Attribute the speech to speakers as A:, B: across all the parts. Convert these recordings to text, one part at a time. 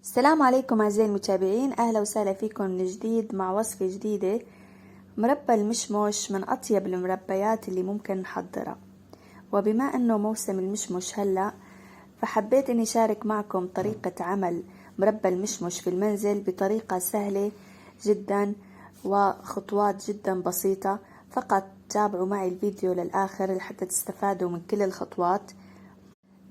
A: السلام عليكم أعزائي المتابعين، أهلا وسهلا فيكم من جديد مع وصفة جديدة. مربى المشمش من أطيب المربيات اللي ممكن نحضرها، وبما أنه موسم المشمش هلأ فحبيت أني أشارك معكم طريقة عمل مربى المشمش في المنزل بطريقة سهلة جدا وخطوات جدا بسيطة. فقط تابعوا معي الفيديو للآخر لحتى تستفادوا من كل الخطوات.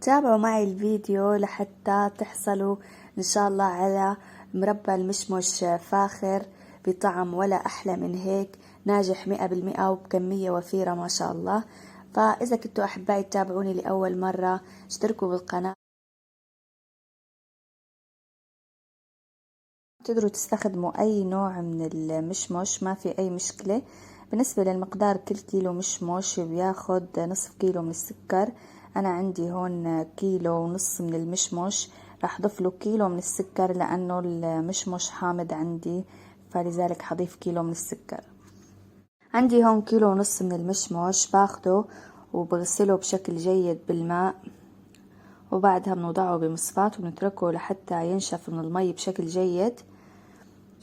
A: تابعوا معي الفيديو لحتى تحصلوا إن شاء الله على مربى المشمش فاخر بطعم ولا أحلى من هيك، ناجح 100% وبكمية وفيرة ما شاء الله. فإذا كنتوا أحبائي تتابعوني لأول مرة اشتركوا بالقناة. تقدروا تستخدموا أي نوع من المشمش، ما في أي مشكلة. بالنسبة للمقدار، كل كيلو مشمش بياخد نصف كيلو من السكر. أنا عندي هون كيلو ونص من المشمش، راح أضيف له كيلو من السكر لأنه المشمش حامض عندي، فلذلك حضيف كيلو من السكر. عندي هون كيلو ونص من المشمش، باخده وبغسله بشكل جيد بالماء، وبعدها بنوضعه بمصفاة وبنتركه لحتى ينشف من المي بشكل جيد.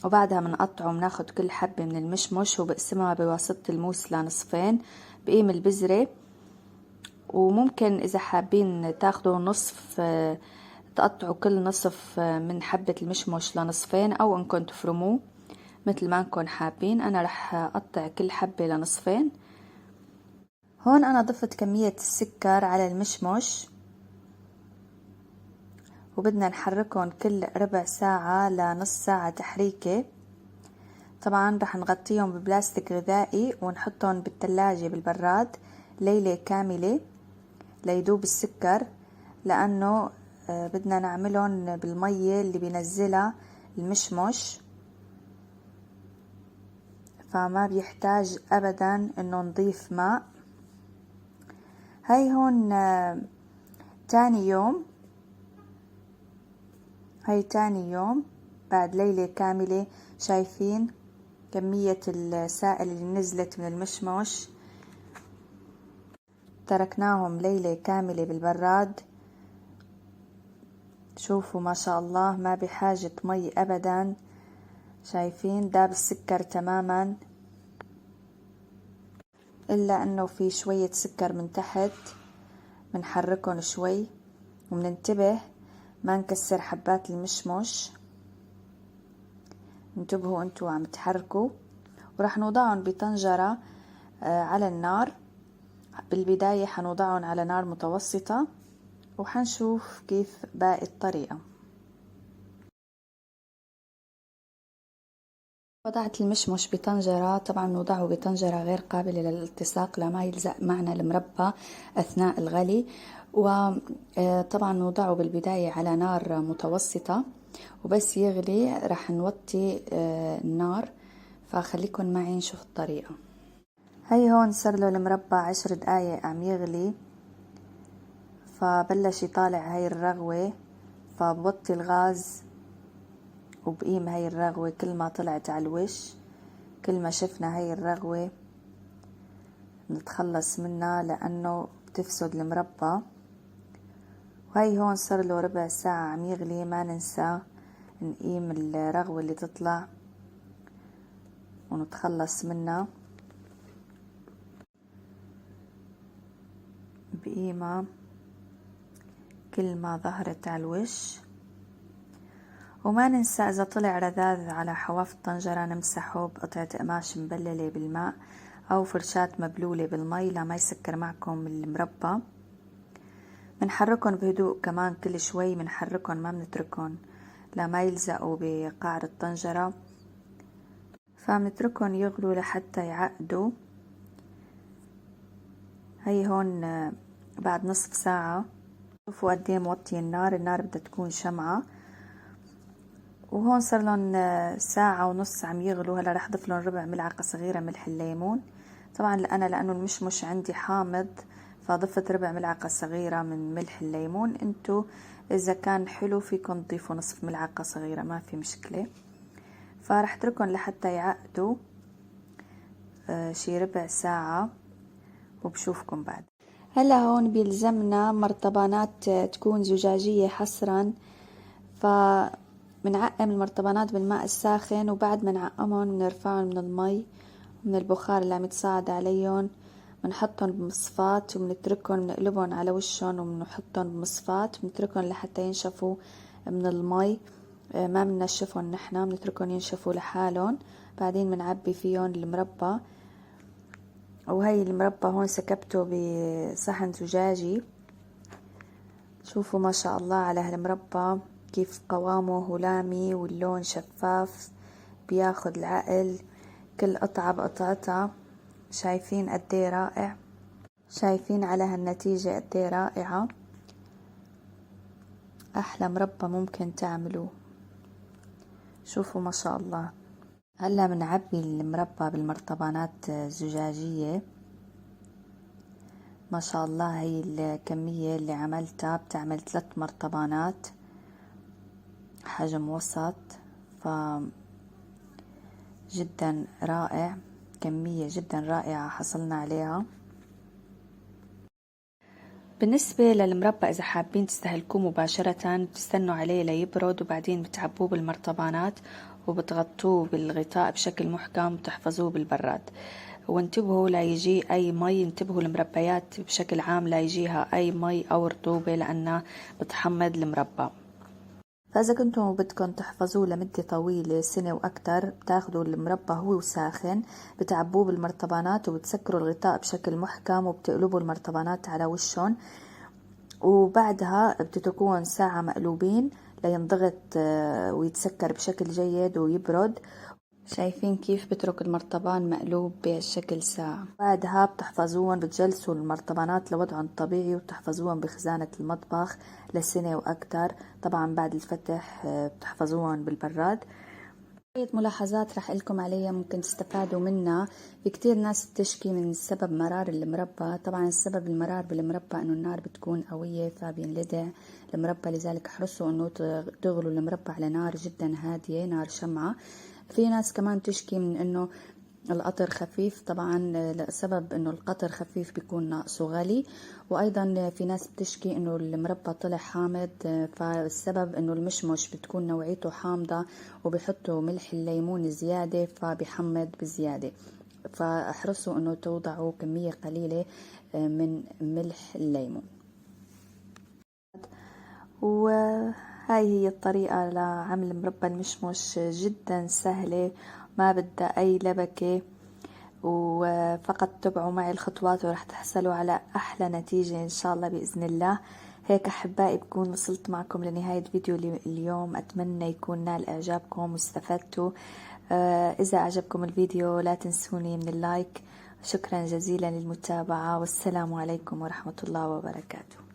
A: وبعدها بنقطعه، بناخد كل حبة من المشمش وبقسمها بواسطة الموس لنصفين، بقيم البذرة. وممكن إذا حابين تاخدوا نصف، تقطعوا كل نصف من حبة المشمش لنصفين، أو إنكم تفرموه مثل ما انكم حابين. أنا رح أقطع كل حبة لنصفين. هون أنا ضفت كمية السكر على المشمش، وبدنا نحركهم كل ربع ساعة لنص ساعة تحريكة. طبعا رح نغطيهم ببلاستيك غذائي ونحطهم بالثلاجة بالبراد ليلة كاملة ليدوب السكر، لأنه بدنا نعملهم بالمية اللي بينزلها المشمش، فما بيحتاج أبدا إنه نضيف ماء. هاي هون تاني يوم، هاي تاني يوم بعد ليلة كاملة. شايفين كمية السائل اللي نزلت من المشمش؟ تركناهم ليلة كاملة بالبراد. شوفوا ما شاء الله، ما بحاجة مي أبدا. شايفين داب السكر تماما، إلا أنه في شوية سكر من تحت. بنحركهم شوي وبننتبه ما نكسر حبات المشمش. انتبهوا انتوا عم تحركوا. وراح نوضعهم بطنجرة على النار. بالبداية حنوضعهم على نار متوسطة، وحنشوف كيف باقي الطريقة. وضعت المشمش بطنجرة، طبعا نوضعه بطنجرة غير قابلة للالتصاق لما يلزق معنا المربى أثناء الغلي. وطبعا نوضعه بالبداية على نار متوسطة، وبس يغلي رح نوطي النار. فخليكن معي نشوف الطريقة. هي هون صار له المربى 10 دقايق عم يغلي، فبلش يطالع هاي الرغوة، فبوطي الغاز وبقيم هاي الرغوة. كل ما طلعت على الوش، كل ما شفنا هاي الرغوة نتخلص منها لأنه بتفسد المربى. وهي هون صار له ربع ساعة عم يغلي. ما ننسى نقيم الرغوة اللي تطلع ونتخلص منها بقيمة كل ما ظهرت على الوش. وما ننسى إذا طلع رذاذ على حواف الطنجرة نمسحه بقطعة قماش مبللة بالماء أو فرشاة مبلولة بالمي لما يسكر معكم المربى. بنحركهم بهدوء كمان، كل شوي بنحركهم، ما بنتركهم لما يلزقوا بقعر الطنجرة. فبنتركهم يغلوا لحتى يعقدوا. هي هون بعد نصف ساعة. شوفوا قد ايه موطي النار. النار بدها تكون شمعة. وهون صار لهم ساعة ونص عم يغلوا. هلا رح اضيف لهم ربع ملعقة صغيرة ملح الليمون. طبعا لأنه المشمش عندي حامض، فضفت ربع ملعقة صغيرة من ملح الليمون. انتو إذا كان حلو فيكم تضيفوا نصف ملعقة صغيرة، ما في مشكلة. فرح اتركهم لحتى يعقدوا شي ربع ساعة، وبشوفكم بعد. هلا هون بيلزمنا مرطبانات تكون زجاجية حصرا، بنعقم المرطبانات بالماء الساخن، وبعد ما نعقمهم بنرفعهم من المي ومن البخار اللي عم يتصاعد عليهم، بنحطهم بمصفاة وبنتركهم، بنقلبهم على وشهم وبنحطهم بمصفاة، بنتركهم لحتى ينشفوا من المي. ما بننشفهم نحنا، بنتركهم ينشفوا لحالهم. بعدين بنعبي فيهم المربى. وهي المربى هون سكبته بصحن زجاجي. شوفوا ما شاء الله على هالمربى كيف قوامه هلامي واللون شفاف، بياخد العقل كل قطعة بقطعتها. شايفين قديه رائع؟ شايفين على هالنتيجة قديه رائعة؟ أحلى مربى ممكن تعملوه. شوفوا ما شاء الله. هلا بنعبي المربى بالمرطبانات زجاجية. ما شاء الله هي الكمية اللي عملتها بتعمل 3 مرطبانات حجم وسط، ف جدا رائع، كمية جدا رائعة حصلنا عليها. بالنسبة للمربى إذا حابين تستهلكوه مباشرة بتستنوا عليه ليبرد، وبعدين بتعبوه بالمرطبانات وبتغطوه بالغطاء بشكل محكم وتحفظوه بالبراد. وانتبهوا لا يجي أي مي، انتبهوا المربيات بشكل عام لا يجيها أي مي أو رطوبة لأنها بتحمض المربى. فإذا كنتم بدكم تحفظوه لمدة طويلة سنة وأكتر، بتاخدوا المربى هو وساخن، بتعبوه بالمرطبانات وبتسكروا الغطاء بشكل محكم وبتقلبوا المرطبانات على وشهم، وبعدها بتتركوهم ساعة مقلوبين لينضغط ويتسكر بشكل جيد ويبرد. شايفين كيف بترك المرطبان مقلوب بهالشكل ساعة. بعدها بتحفظوهم، بتجلسوا المرطبانات لوضعهم الطبيعي وتحفظوهم بخزانة المطبخ لسنة وأكتر. طبعا بعد الفتح بتحفظوهم بالبراد. شوية ملاحظات رح لكم عليها ممكن تستفادوا منها. في كتير ناس بتشكي من سبب مرار المربى. طبعا السبب المرار بالمربى انه النار بتكون قوية فبينلدع المربى، لذلك احرصوا انه تغلوا المربى على نار جدا هادية، نار شمعة. في ناس كمان تشكي من انه القطر خفيف. طبعا لسبب انه القطر خفيف بيكون ناقصه غلي. وايضا في ناس بتشكي انه المربى طلع حامض، فالسبب انه المشمش بتكون نوعيته حامضة وبيحطوا ملح الليمون زيادة فبيحمض بزيادة. فاحرصوا انه توضعوا كمية قليلة من ملح الليمون. وهاي هي الطريقة لعمل مربى المشمش، جدا سهلة ما بدها أي لبكة، وفقط تبعوا معي الخطوات ورح تحصلوا على أحلى نتيجة إن شاء الله بإذن الله. هيك أحبائي بكون وصلت معكم لنهاية فيديو اليوم. أتمنى يكون نال إعجابكم واستفدتوا. إذا أعجبكم الفيديو لا تنسوني من اللايك. شكرا جزيلا للمتابعة، والسلام عليكم ورحمة الله وبركاته.